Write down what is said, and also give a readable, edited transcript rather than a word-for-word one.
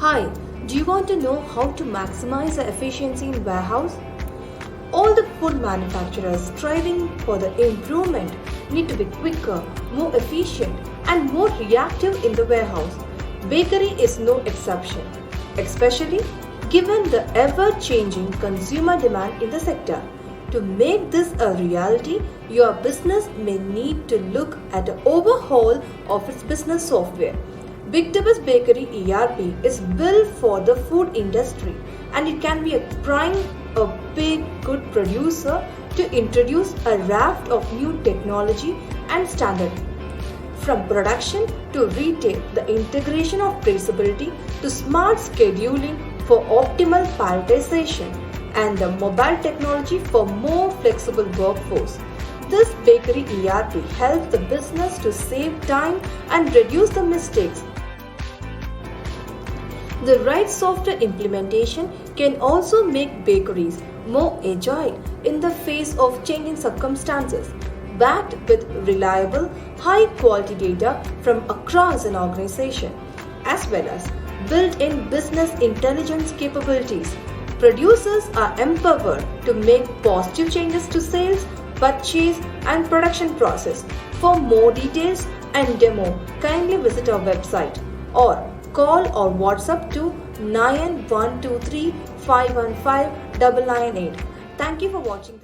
Hi, do you want to know how to maximize the efficiency in warehouse? All the food manufacturers striving for the improvement need to be quicker, more efficient and more reactive in the warehouse. Bakery is no exception, especially given the ever-changing consumer demand in the sector. To make this a reality, your business may need to look at an overhaul of its business software. Bigdbiz Bakery ERP is built for the food industry and it can be a big good producer to introduce a raft of new technology and standard. From production to retail, the integration of traceability to smart scheduling for optimal palletization and the mobile technology for more flexible workforce. This bakery ERP helps the business to save time and reduce the mistakes. The right software implementation can also make bakeries more agile in the face of changing circumstances, backed with reliable, high-quality data from across an organization, as well as built-in business intelligence capabilities. Producers are empowered to make positive changes to sales, purchase, and production process. For more details and demo, kindly visit our website or call or WhatsApp to 9123 515 998. Thank you for watching.